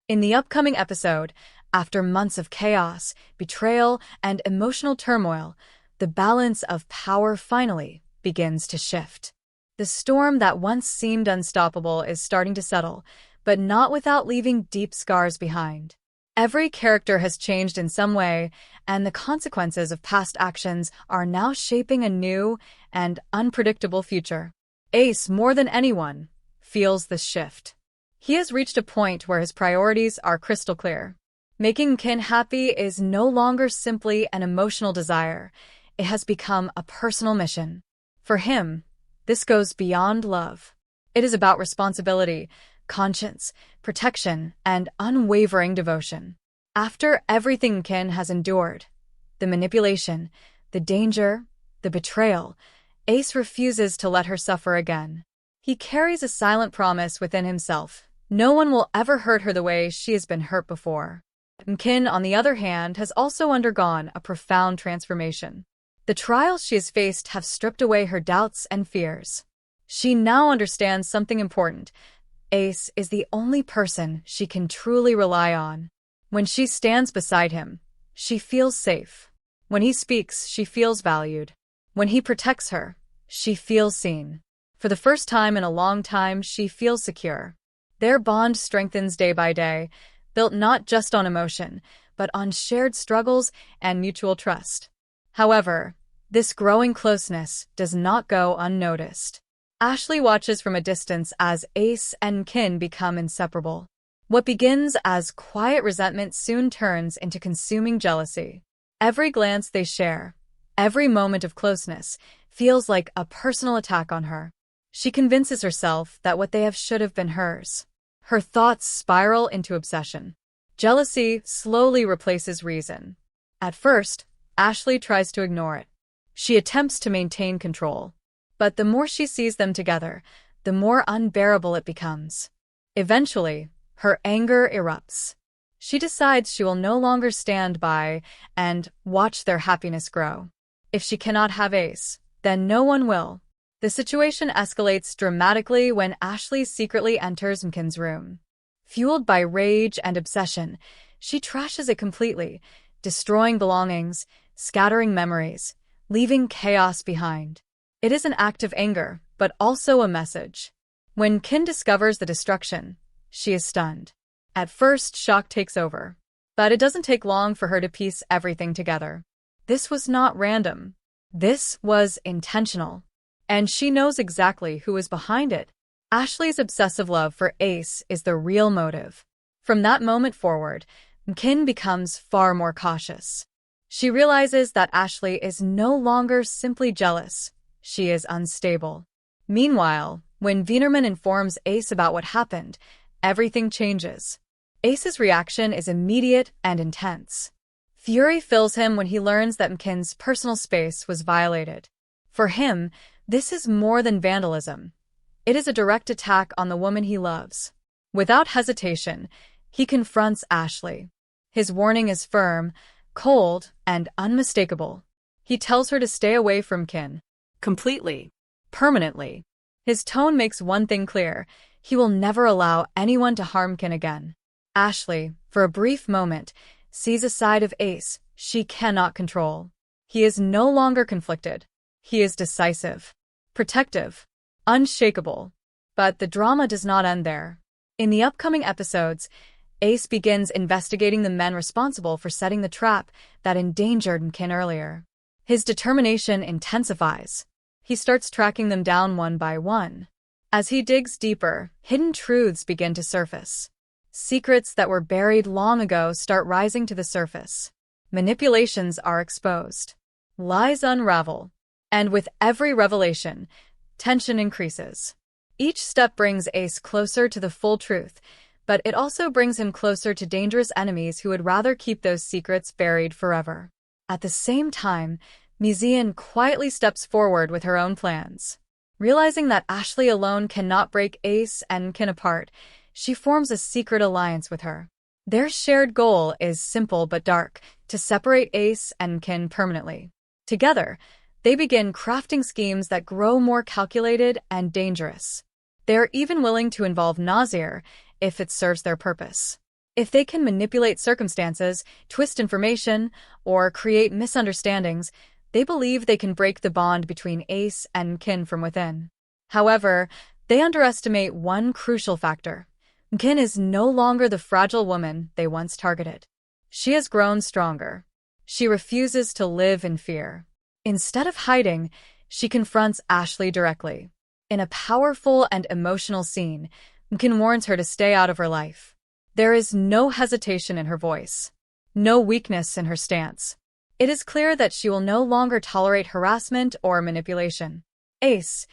In the upcoming episode, after months of chaos, betrayal, and emotional turmoil, the balance of power finally begins to shift. The storm that once seemed unstoppable is starting to settle, but not without leaving deep scars behind. Every character has changed in some way, and the consequences of past actions are now shaping a new and unpredictable future. Ace, more than anyone, feels this shift. He has reached a point where his priorities are crystal clear. Making Kin happy is no longer simply an emotional desire. It has become a personal mission. For him, this goes beyond love. It is about responsibility, conscience, protection, and unwavering devotion. After everything Kin has endured, the manipulation, the danger, the betrayal, Ace refuses to let her suffer again. He carries a silent promise within himself. No one will ever hurt her the way she has been hurt before. Kin, on the other hand, has also undergone a profound transformation. The trials she has faced have stripped away her doubts and fears. She now understands something important. Ace is the only person she can truly rely on. When she stands beside him, she feels safe. When he speaks, she feels valued. When he protects her, she feels seen. For the first time in a long time, she feels secure. Their bond strengthens day by day, built not just on emotion, but on shared struggles and mutual trust. However, this growing closeness does not go unnoticed. Ashley watches from a distance as Ace and Kin become inseparable. What begins as quiet resentment soon turns into consuming jealousy. Every glance they share, every moment of closeness, feels like a personal attack on her. She convinces herself that what they have should have been hers. Her thoughts spiral into obsession. Jealousy slowly replaces reason. At first, Ashley tries to ignore it. She attempts to maintain control. But the more she sees them together, the more unbearable it becomes. Eventually, her anger erupts. She decides she will no longer stand by and watch their happiness grow. If she cannot have Ace, then no one will. The situation escalates dramatically when Ashley secretly enters Mkin's room. Fueled by rage and obsession, she trashes it completely, destroying belongings, scattering memories, leaving chaos behind. It is an act of anger, but also a message. When Kin discovers the destruction, she is stunned. At first, shock takes over. But it doesn't take long for her to piece everything together. This was not random. This was intentional. And she knows exactly who is behind it. Ashley's obsessive love for Ace is the real motive. From that moment forward, Kin becomes far more cautious. She realizes that Ashley is no longer simply jealous. She is unstable. Meanwhile, when Wienerman informs Ace about what happened, everything changes. Ace's reaction is immediate and intense. Fury fills him when he learns that Mkin's personal space was violated. For him, this is more than vandalism. It is a direct attack on the woman he loves. Without hesitation, he confronts Ashley. His warning is firm, cold, and unmistakable. He tells her to stay away from Kin. Completely. Permanently. His tone makes one thing clear. He will never allow anyone to harm Kin again. Ashley, for a brief moment, sees a side of Ace she cannot control. He is no longer conflicted. He is decisive, protective, unshakable. But the drama does not end there. In the upcoming episodes, Ace begins investigating the men responsible for setting the trap that endangered Kin earlier. His determination intensifies. He starts tracking them down one by one. As he digs deeper, hidden truths begin to surface. Secrets that were buried long ago start rising to the surface. Manipulations are exposed. Lies unravel. And with every revelation, tension increases. Each step brings Ace closer to the full truth, but it also brings him closer to dangerous enemies who would rather keep those secrets buried forever. At the same time, Mizian quietly steps forward with her own plans. Realizing that Ashley alone cannot break Ace and Kin apart, she forms a secret alliance with her. Their shared goal is simple but dark, to separate Ace and Kin permanently. Together, they begin crafting schemes that grow more calculated and dangerous. They are even willing to involve Nazir if it serves their purpose. If they can manipulate circumstances, twist information, or create misunderstandings, they believe they can break the bond between Ace and Kin from within. However, they underestimate one crucial factor. Kin is no longer the fragile woman they once targeted. She has grown stronger. She refuses to live in fear. Instead of hiding, she confronts Asli directly. In a powerful and emotional scene, Kin warns her to stay out of her life. There is no hesitation in her voice, no weakness in her stance. It is clear that she will no longer tolerate harassment or manipulation. Ace,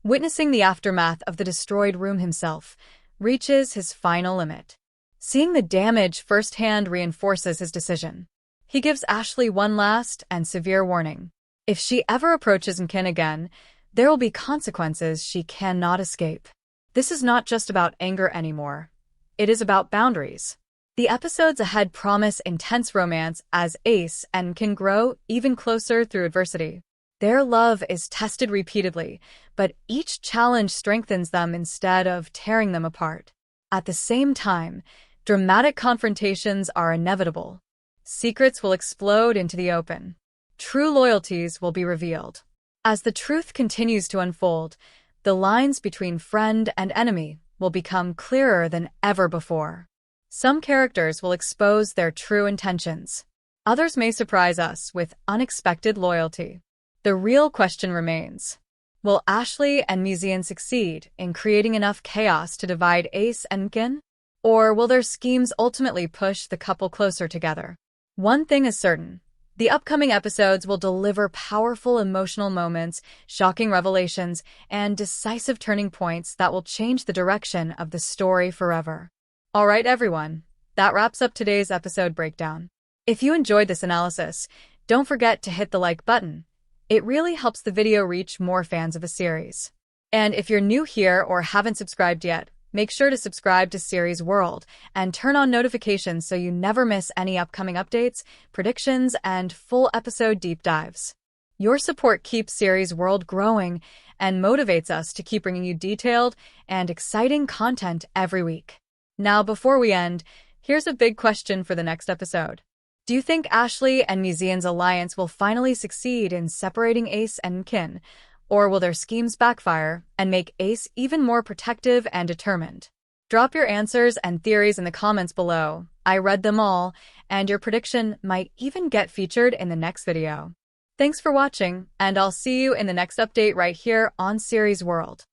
witnessing the aftermath of the destroyed room himself, reaches his final limit. Seeing the damage firsthand reinforces his decision. He gives Asli one last and severe warning. If she ever approaches Kin again, there will be consequences she cannot escape. This is not just about anger anymore. It is about boundaries. The episodes ahead promise intense romance as Ace and Kin grow even closer through adversity. Their love is tested repeatedly, but each challenge strengthens them instead of tearing them apart. At the same time, dramatic confrontations are inevitable. Secrets will explode into the open. True loyalties will be revealed. As the truth continues to unfold, the lines between friend and enemy will become clearer than ever before. Some characters will expose their true intentions. Others may surprise us with unexpected loyalty. The real question remains: will Asli and Mercan succeed in creating enough chaos to divide Ace and Kin? Or will their schemes ultimately push the couple closer together? One thing is certain: the upcoming episodes will deliver powerful emotional moments, shocking revelations, and decisive turning points that will change the direction of the story forever. All right, everyone, that wraps up today's episode breakdown. If you enjoyed this analysis, don't forget to hit the like button. It really helps the video reach more fans of the series. And if you're new here or haven't subscribed yet, make sure to subscribe to Series World and turn on notifications so you never miss any upcoming updates, predictions, and full episode deep dives. Your support keeps Series World growing and motivates us to keep bringing you detailed and exciting content every week. Now, before we end, here's a big question for the next episode. Do you think Asli and Mercan's alliance will finally succeed in separating Ace and Kin? Or will their schemes backfire and make Ace even more protective and determined? Drop your answers and theories in the comments below. I read them all, and your prediction might even get featured in the next video. Thanks for watching, and I'll see you in the next update right here on Series World.